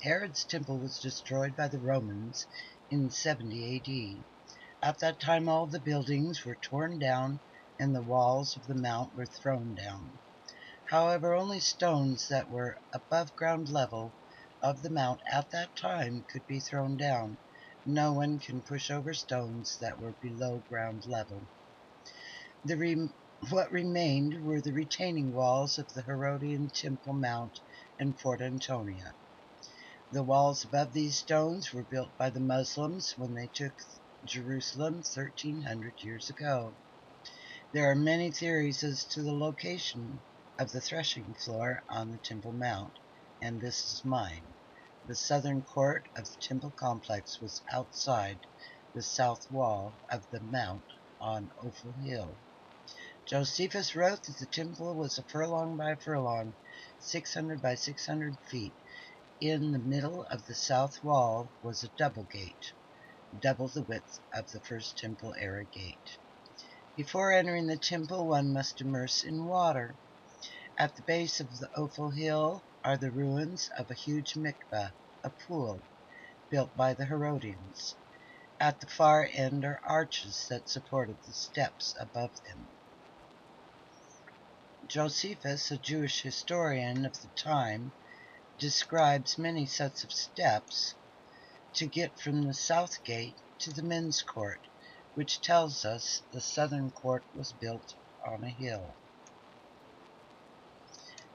Herod's temple was destroyed by the Romans in 70 AD. At that time, all the buildings were torn down and the walls of the mount were thrown down. However, only stones that were above ground level of the mount at that time could be thrown down. No one can push over stones that were below ground level. What remained were the retaining walls of the Herodian Temple Mount and Fort Antonia. The walls above these stones were built by the Muslims when they took Jerusalem 1300 years ago. There are many theories as to the location of the threshing floor on the Temple Mount, and this is mine. The southern court of the temple complex was outside the south wall of the mount on Ophel Hill. Josephus wrote that the temple was a furlong by a furlong, 600 by 600 feet. In the middle of the south wall was a double gate, double the width of the first temple era gate. Before entering the temple, one must immerse in water. At the base of the Ophel Hill are the ruins of a huge mikveh, a pool, built by the Herodians. At the far end are arches that supported the steps above them. Josephus, a Jewish historian of the time, describes many sets of steps to get from the south gate to the men's court, which tells us the southern court was built on a hill.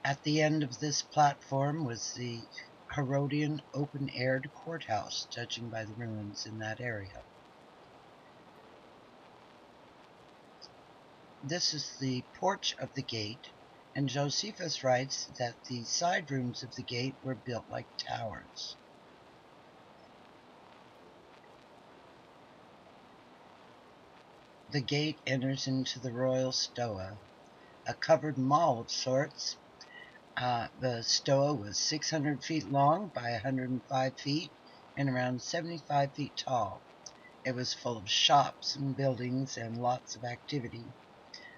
At the end of this platform was the Herodian open-aired courthouse, judging by the ruins in that area. This is the porch of the gate, and Josephus writes that the side rooms of the gate were built like towers. The gate enters into the royal Stoa, a covered mall of sorts. The Stoa was 600 feet long by 105 feet and around 75 feet tall. It was full of shops and buildings and lots of activity.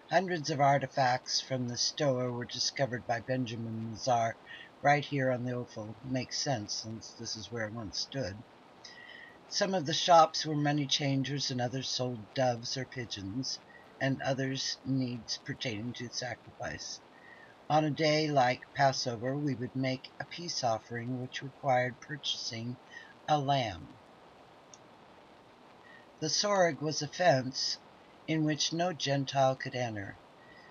Hundreds of artifacts from the Stoa were discovered by Benjamin Mazar right here on the Ophel. Makes sense since this is where it once stood. Some of the shops were money changers and others sold doves or pigeons, and others needs pertaining to sacrifice. On a day like Passover, we would make a peace offering which required purchasing a lamb. The soreg was a fence in which no Gentile could enter.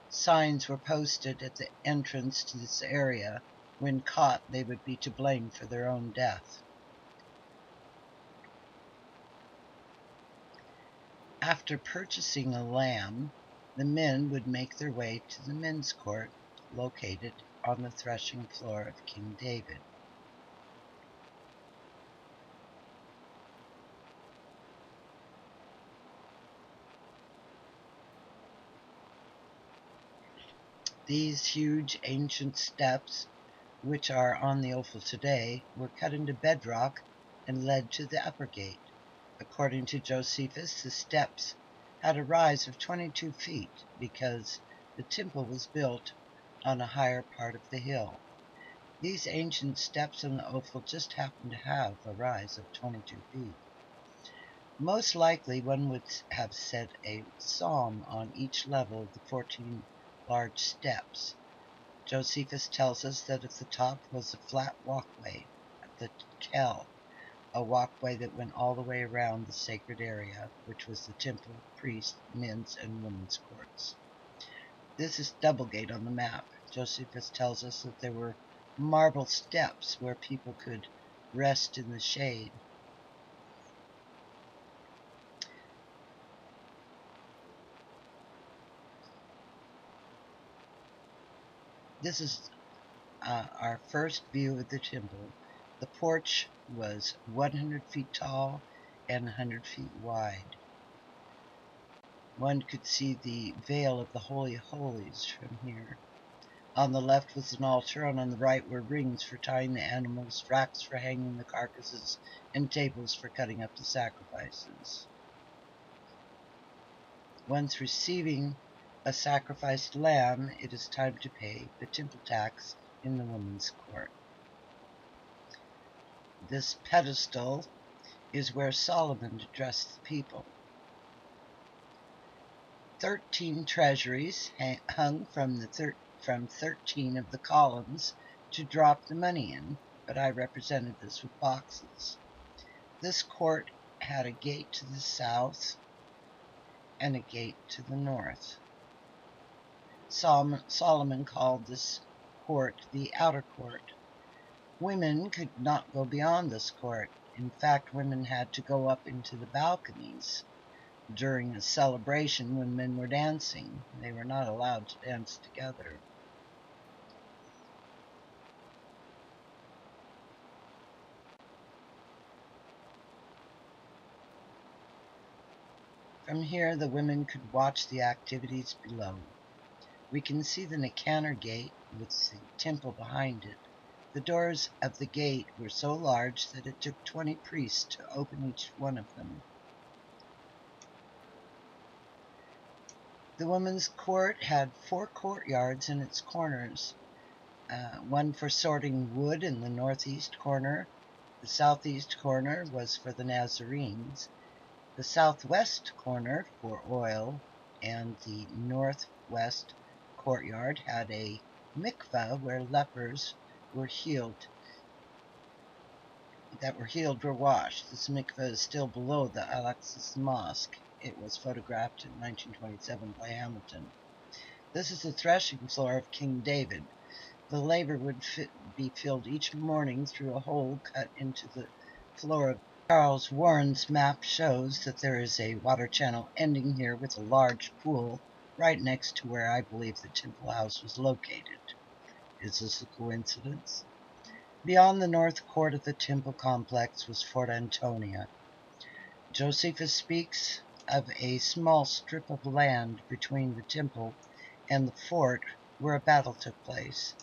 Signs were posted at the entrance to this area. When caught, they would be to blame for their own death. After purchasing a lamb, the men would make their way to the men's court, located on the threshing floor of King David. These huge ancient steps, which are on the Ophel today, were cut into bedrock and led to the upper gate. According to Josephus, the steps had a rise of 22 feet because the temple was built on a higher part of the hill. These ancient steps on the Ophel just happened to have a rise of 22 feet. Most likely one would have said a psalm on each level of the 14 large steps. Josephus tells us that at the top was a flat walkway, the kel, a walkway that went all the way around the sacred area, which was the temple, priest, men's, and women's courts. This is Doublegate on the map. Josephus tells us that there were marble steps where people could rest in the shade. This is our first view of the temple. The porch was 100 feet tall and 100 feet wide. One could see the veil of the Holy of Holies from here. On the left was an altar, and on the right were rings for tying the animals, racks for hanging the carcasses, and tables for cutting up the sacrifices. Once receiving a sacrificed lamb, it is time to pay the temple tax in the women's court. This pedestal is where Solomon addressed the people. 13 treasuries hung from 13 of the columns to drop the money in, but I represented this with boxes. This court had a gate to the south and a gate to the north. Solomon called this court the outer court. Women could not go beyond this court. In fact, women had to go up into the balconies during a celebration when men were dancing. They were not allowed to dance together. From here, the women could watch the activities below. We can see the Nicanor Gate with the temple behind it. The doors of the gate were so large that it took 20 priests to open each one of them. The women's court had 4 courtyards in its corners, one for sorting wood in the northeast corner. The southeast corner was for the Nazarenes, the southwest corner for oil, and the northwest courtyard had a mikveh where lepers were healed were washed. This mikveh is still below the Al-Aqsa Mosque. It was photographed in 1927 by Hamilton. This is the threshing floor of King David. The labor would be filled each morning through a hole cut into the floor of Charles Warren's map shows that there is a water channel ending here with a large pool right next to where I believe the temple house was located. Is this a coincidence? Beyond the north court of the temple complex was Fort Antonia. Josephus speaks of a small strip of land between the temple and the fort where a battle took place.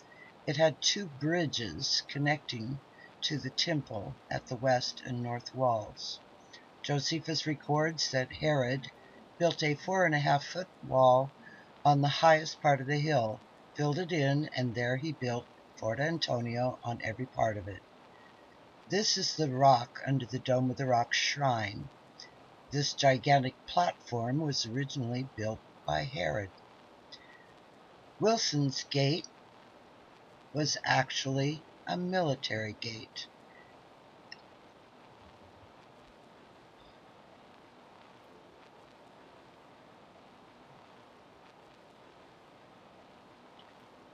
It had 2 bridges connecting to the temple at the west and north walls. Josephus records that Herod built a 4.5-foot wall on the highest part of the hill, filled it in, and there he built Fort Antonio on every part of it. This is the rock under the Dome of the Rock shrine. This gigantic platform was originally built by Herod. Wilson's Gate was actually a military gate.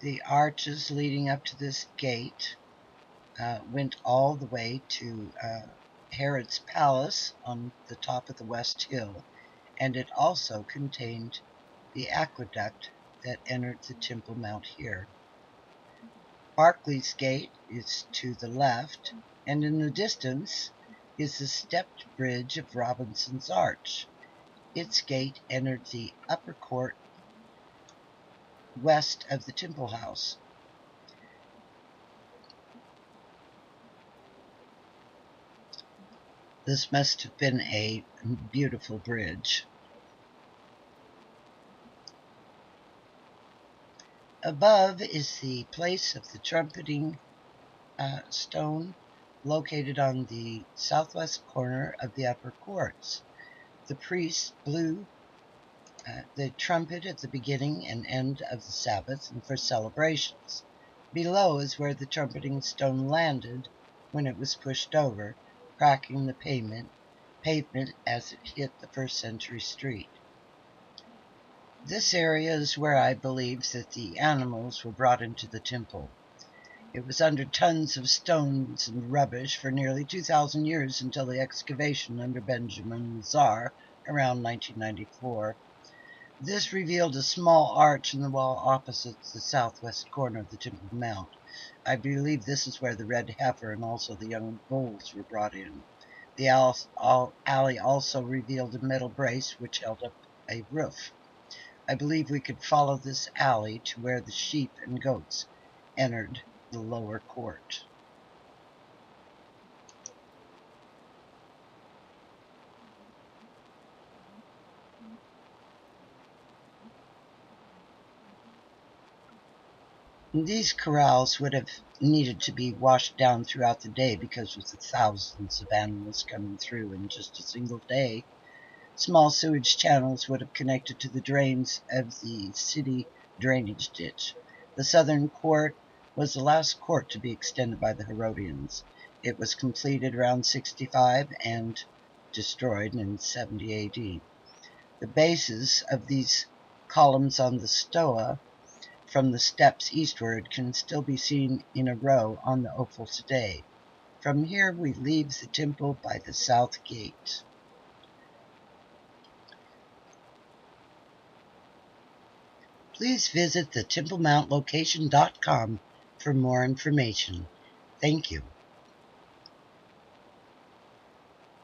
The arches leading up to this gate went all the way to Herod's palace on the top of the West Hill, and it also contained the aqueduct that entered the Temple Mount here. Barclays Gate is to the left, and in the distance is the stepped bridge of Robinson's Arch. Its gate entered the upper court west of the Temple House. This must have been a beautiful bridge. Above is the place of the trumpeting stone located on the southwest corner of the upper courts. The priests blew the trumpet at the beginning and end of the Sabbath and for celebrations. Below is where the trumpeting stone landed when it was pushed over, cracking the pavement as it hit the first-century street. This area is where I believe that the animals were brought into the temple. It was under tons of stones and rubbish for nearly 2,000 years until the excavation under Benjamin Lazar around 1994. This revealed a small arch in the wall opposite the southwest corner of the Temple Mount. I believe this is where the red heifer and also the young bulls were brought in. The alley also revealed a metal brace which held up a roof. I believe we could follow this alley to where the sheep and goats entered the lower court. These corrals would have needed to be washed down throughout the day because of the thousands of animals coming through in just a single day. Small sewage channels would have connected to the drains of the city drainage ditch. The southern court was the last court to be extended by the Herodians. It was completed around 65 and destroyed in 70 AD. The bases of these columns on the Stoa from the steps eastward can still be seen in a row on the oval today. From here we leave the temple by the south gate. Please visit the TempleMountLocation.com for more information. Thank you.